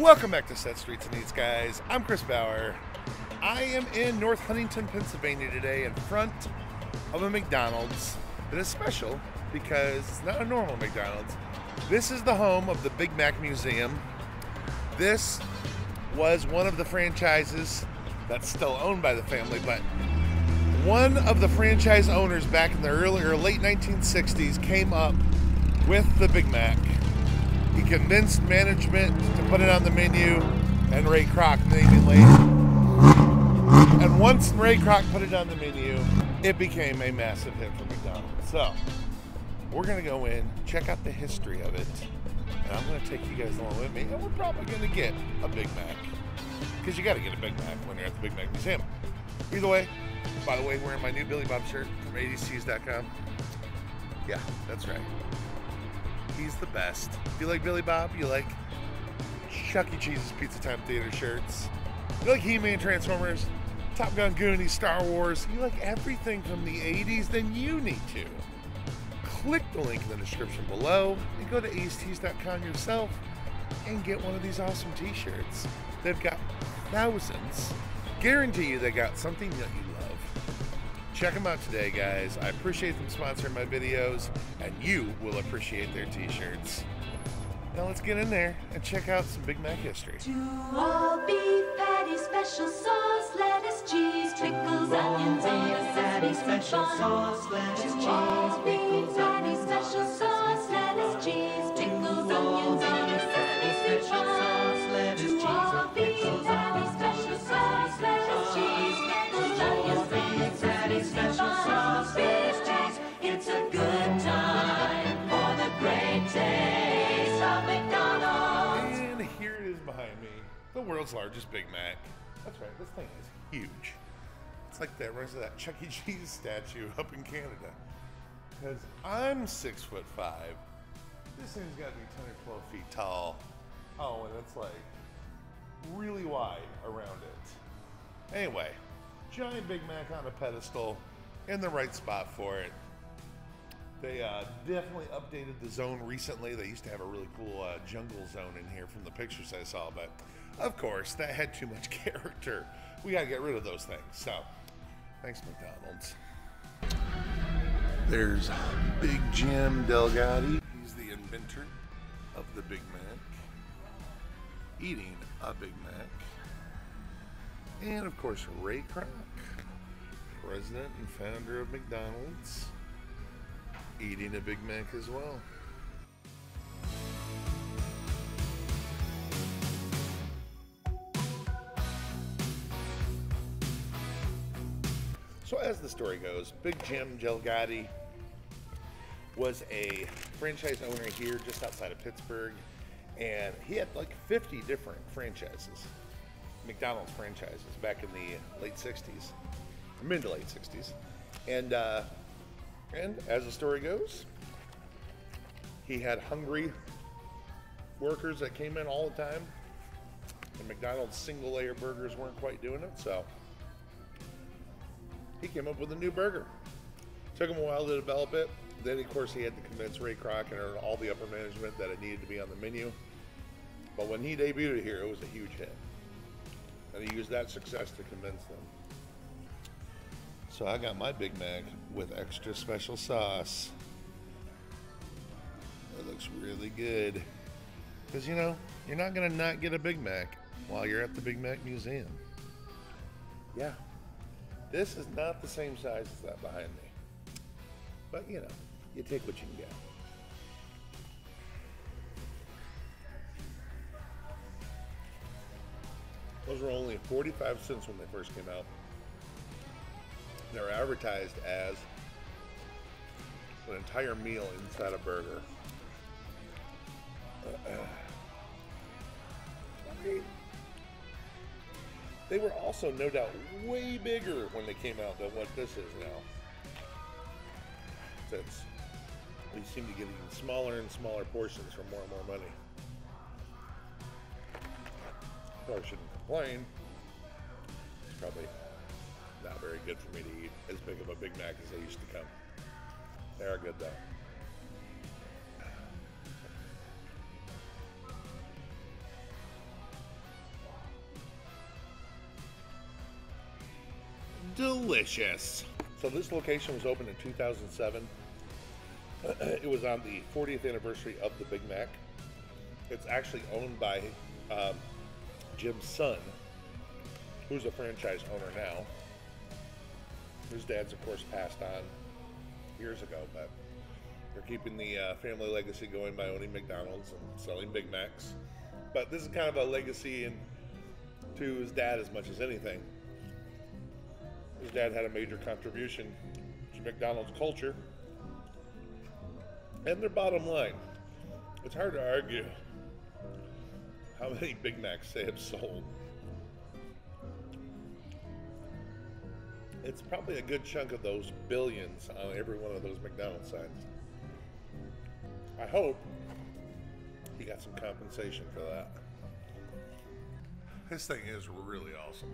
Welcome back to Set Streets and Eats, guys. I'm Chris Bauer. I am in North Huntington, Pennsylvania today in front of a McDonald's that is special because it's not a normal McDonald's. This is the home of the Big Mac Museum. This was one of the franchises that's still owned by the family, but one of the franchise owners back in the early or late 1960s came up with the Big Mac. He convinced management to put it on the menu, and Ray Kroc naming later. And once Ray Kroc put it on the menu, it became a massive hit for McDonald's. So, we're gonna go in, check out the history of it, and I'm gonna take you guys along with me, and we're probably gonna get a Big Mac. Because you gotta get a Big Mac when you're at the Big Mac Museum. Either way, by the way, wearing my new Billy Bob shirt from 80cheese.com. Yeah, that's right. He's the best. If you like Billy Bob, you like Chuck E. Cheese's Pizza Time Theater shirts, you like He-Man, Transformers, Top Gun, Goonies, Star Wars, you like everything from the 80s, then you need to click the link in the description below and go to 80cheese.com yourself and get one of these awesome t-shirts. They've got thousands. Guarantee you they got something that you love. Check them out today, guys. I appreciate them sponsoring my videos, and you will appreciate their t-shirts. Now let's get in there and check out some Big Mac history. All beef patty, special sauce, lettuce, cheese, pickles, onions on a patty, special sauce, lettuce, cheese, pickles, onions, special sauce, lettuce, cheese, pickles, onions on a patty, special sauce, lettuce, cheese, pickles, onions, special sauce, lettuce, cheese, pickles, onions on a patty, special sauce, lettuce, cheese. It's a good time for the great taste of McDonald's. And here it is behind me, the world's largest Big Mac. That's right, this thing is huge. It's like that rest of that Chuck E. Cheese statue up in Canada. Because I'm 6'5". This thing's got to be 10 or 12 feet tall. Oh, and it's like really wide around it. Anyway, giant Big Mac on a pedestal in the right spot for it. They definitely updated the zone recently. They used to have a really cool jungle zone in here from the pictures I saw, but of course, that had too much character. We gotta get rid of those things. So, thanks McDonald's. There's Big Jim Delgatti. He's the inventor of the Big Mac. Eating a Big Mac. And of course, Ray Kroc, president and founder of McDonald's, eating a Big Mac as well. So as the story goes, Big Jim Delgatti was a franchise owner here just outside of Pittsburgh, and he had like 50 different franchises, McDonald's franchises, back in the late 60s, mid to late 60s. And as the story goes, he had hungry workers that came in all the time, and McDonald's single layer burgers weren't quite doing it, so he came up with a new burger. Took him a while to develop it. Then, of course, he had to convince Ray Kroc and all the upper management that it needed to be on the menu. But when he debuted it here, it was a huge hit. And he used that success to convince them. So I got my Big Mac with extra special sauce. It looks really good. Because, you know, you're not going to not get a Big Mac while you're at the Big Mac Museum. Yeah. This is not the same size as that behind me. But, you know, you take what you can get. Those were only 45 cents when they first came out. They were advertised as an entire meal inside a burger. They were also, no doubt, way bigger when they came out than what this is now. Since we seem to get even smaller and smaller portions for more and more money. Probably shouldn't complain. It's probably not very good for me to eat as big of a Big Mac as they used to come. They are good though. delicious. So this location was opened in 2007. It was on the 40th anniversary of the Big Mac. It's actually owned by Jim's son, who's a franchise owner now. His dad's, of course, passed on years ago, but they're keeping the family legacy going by owning McDonald's and selling Big Macs. But this is kind of a legacy to his dad as much as anything. His dad had a major contribution to McDonald's culture and their bottom line. It's hard to argue how many Big Macs they have sold. It's probably a good chunk of those billions on every one of those McDonald's signs. I hope he got some compensation for that. This thing is really awesome.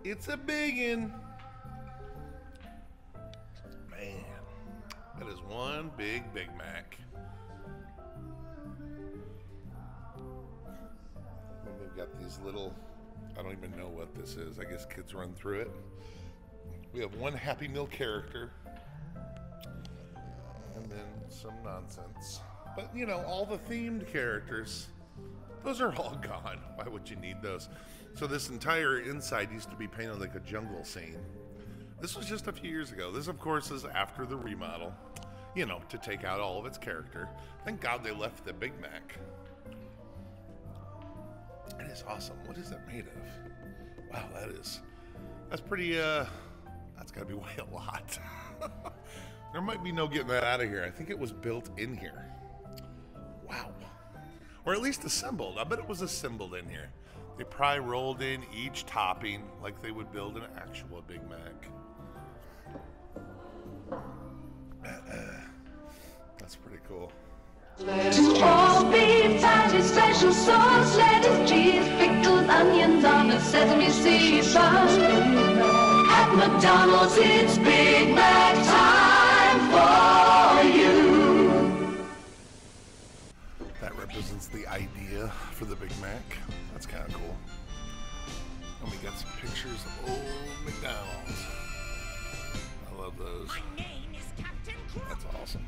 It's a biggin'. Man, that is one big Big Mac. And we've got these little, I don't even know what this is. I guess kids run through it. We have one Happy Meal character. And then some nonsense. But you know, all the themed characters, those are all gone. Why would you need those? So this entire inside used to be painted like a jungle scene. This was just a few years ago. This, of course, is after the remodel, you know, to take out all of its character. Thank God they left the Big Mac. It is awesome. What is it made of? Wow, that's pretty, that's gotta be way a lot. There might be no getting that out of here. I think it was built in here. Wow. Or at least assembled. I bet it was assembled in here. They probably rolled in each topping like they would build an actual Big Mac. That's pretty cool. To all beef patty, special sauce, lettuce, cheese, pickles, onions on a sesame seed bun. At McDonald's, it's Big Mac time for you. That represents the idea for the Big Mac. That's kind of cool. And we got some pictures of old McDonald's. I love those. That's awesome.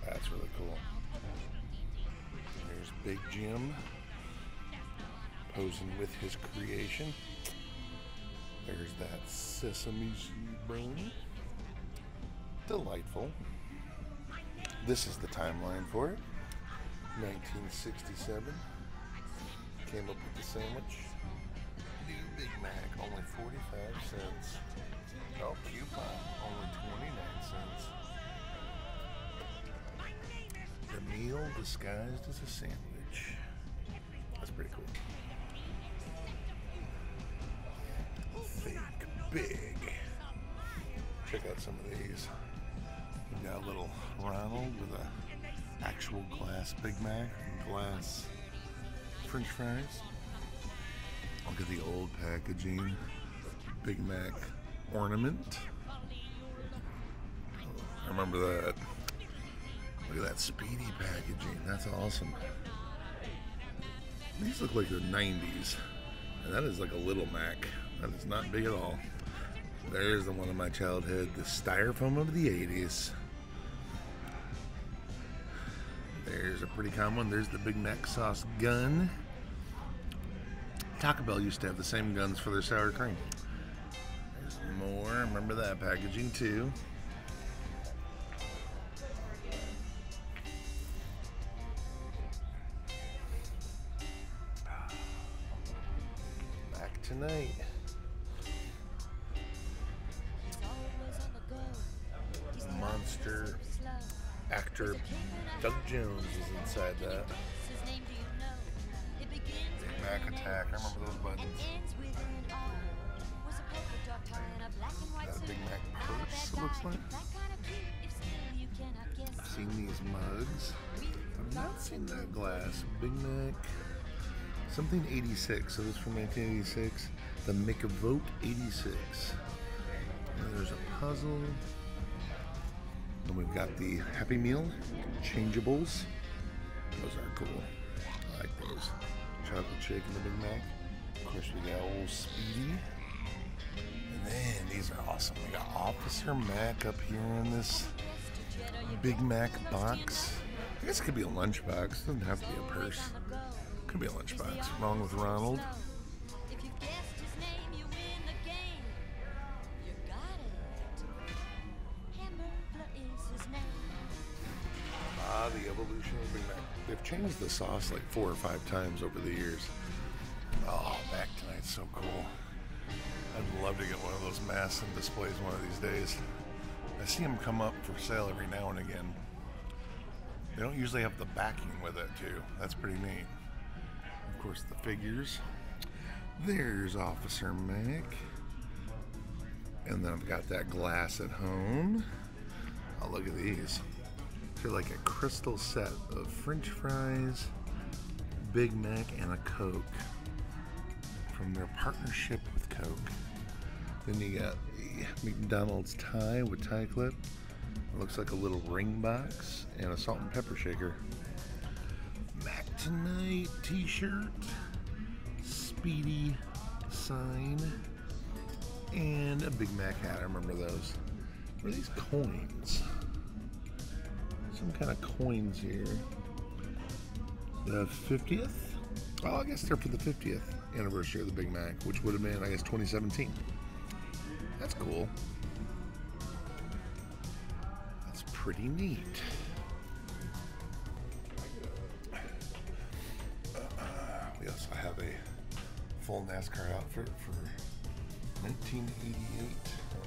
That's really cool. There's Big Jim posing with his creation. There's that sesame seed bun. Delightful. This is the timeline for it. 1967. Came up with the sandwich. New Big Mac, only 45 cents. Oh, coupon, only 29 cents. The meal disguised as a sandwich. That's pretty cool. Think big. Check out some of these. We got a little Ronald with a actual glass Big Mac and glass French fries. Look at the old packaging. Big Mac ornament. I remember that. Look at that Speedy packaging. That's awesome. These look like the 90s. And that is like a little Mac. That is not big at all. There's the one of my childhood, the styrofoam of the 80s. There's a pretty common one. There's the Big Mac sauce gun. Taco Bell used to have the same guns for their sour cream. There's more. Remember that packaging too. Back tonight. Monster actor Doug Jones is inside that. Big Mac Attack. I remember those buttons. Got a Big Mac purse, it looks like. I've seen these mugs. I've not seen that glass. Big Mac. Something 86. So this is from 1986. The Make a Vote 86. And there's a puzzle. And we've got the Happy Meal changeables. Those are cool. I like those. Chocolate shake in the Big Mac. Of course, we got old Speedy. And then these are awesome. We got Officer Mac up here in this Big Mac box. I guess it could be a lunchbox. It doesn't have to be a purse. Could be a lunchbox. Wrong with Ronald. The evolution of Big Mac. They've changed the sauce like 4 or 5 times over the years. Oh, Mac tonight's so cool. I'd love to get one of those masks and displays one of these days. I see them come up for sale every now and again. They don't usually have the backing with it too. That's pretty neat. Of course, the figures. There's Officer Mac. And then I've got that glass at home. Oh, look at these. They're like a crystal set of French fries, Big Mac, and a Coke from their partnership with Coke. Then you got the McDonald's tie with tie clip. It looks like a little ring box and a salt and pepper shaker. Mac Tonight t-shirt, Speedy sign, and a Big Mac hat. I remember those. What are these coins? Some kind of coins here. The 50th? Oh, I guess they're for the 50th anniversary of the Big Mac, which would have been, I guess, 2017. That's cool. That's pretty neat. We also have a full NASCAR outfit for 1988.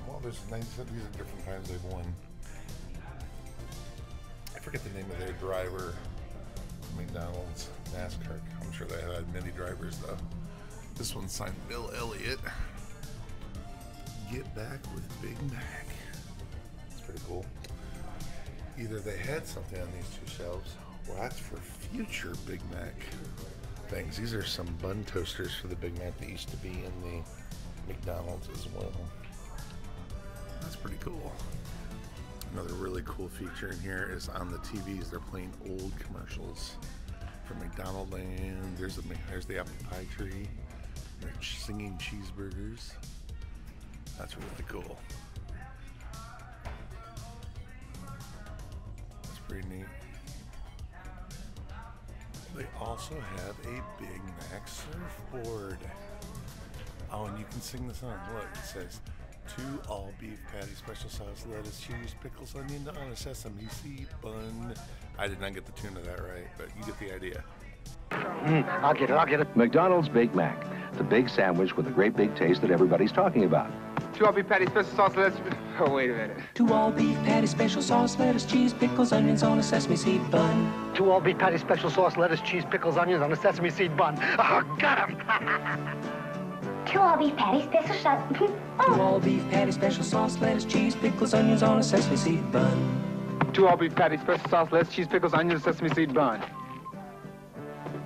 Well, there's 97. These are different times they've won. I forget the name of their driver. McDonald's NASCAR. I'm sure they had many drivers though. This one's signed Bill Elliott. Get back with Big Mac. It's pretty cool. Either they had something on these 2 shelves, or that's for future Big Mac things. These are some bun toasters for the Big Mac that used to be in the McDonald's as well. That's pretty cool. Another really cool feature in here is on the TVs, they're playing old commercials from McDonald's Land. There's the apple pie tree. They're singing cheeseburgers. That's really cool. That's pretty neat. They also have a Big Mac surfboard. Oh, and you can sing the song. Look, it says, 2 all beef patty, special sauce, lettuce, cheese, pickles, onion on a sesame seed bun. I did not get the tune of that right, but you get the idea. I'll get it. McDonald's Big Mac, the big sandwich with a great big taste that everybody's talking about. 2 all beef patty, special sauce, lettuce. Oh, wait a minute. 2 all beef patty, special sauce, lettuce, cheese, pickles, onions on a sesame seed bun. 2 all beef patty, special sauce, lettuce, cheese, pickles, onions on a sesame seed bun. Oh, got him! 2 all beef patty, special sauce. 2 all beef patty, special sauce, lettuce, cheese, pickles, onions on a sesame seed bun. 2 all beef patty, special sauce, lettuce, cheese, pickles, onions, sesame seed bun.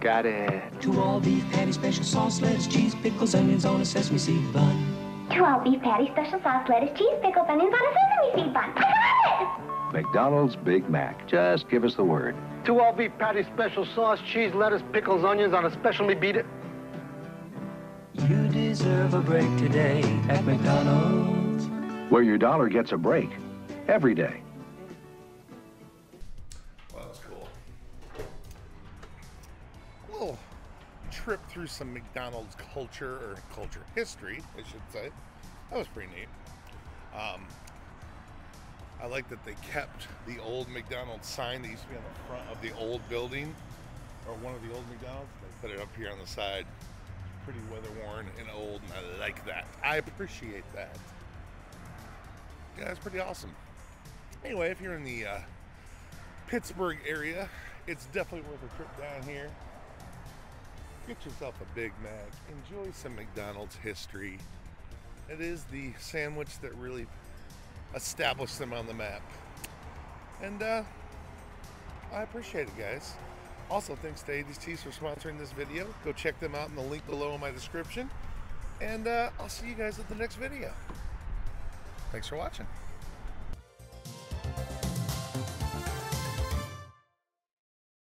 Got it. 2 all beef patty, special sauce, lettuce, cheese, pickles, onions on a sesame seed bun. 2 all beef patty, special sauce, lettuce, cheese, pickles, onions on a sesame seed bun. I got it! McDonald's Big Mac. Just give us the word. 2 all beef patty, special sauce, cheese, lettuce, pickles, onions on a specially beat. You deserve a break today at McDonald's, Where your dollar gets a break every day. Well, that was cool. A little trip through some McDonald's culture, or culture history, I should say. That was pretty neat. I like that they kept the old McDonald's sign that used to be on the front of the old building, or one of the old McDonald's. They put it up here on the side. Pretty weather worn and old, and I like that. I appreciate that. Yeah, that's pretty awesome. Anyway, if you're in the Pittsburgh area, it's definitely worth a trip down here. Get yourself a Big Mac. Enjoy some McDonald's history. It is the sandwich that really established them on the map. And I appreciate it, guys. Also, thanks to 80s Tees for sponsoring this video. Go check them out in the link below in my description. And I'll see you guys at the next video. Thanks for watching.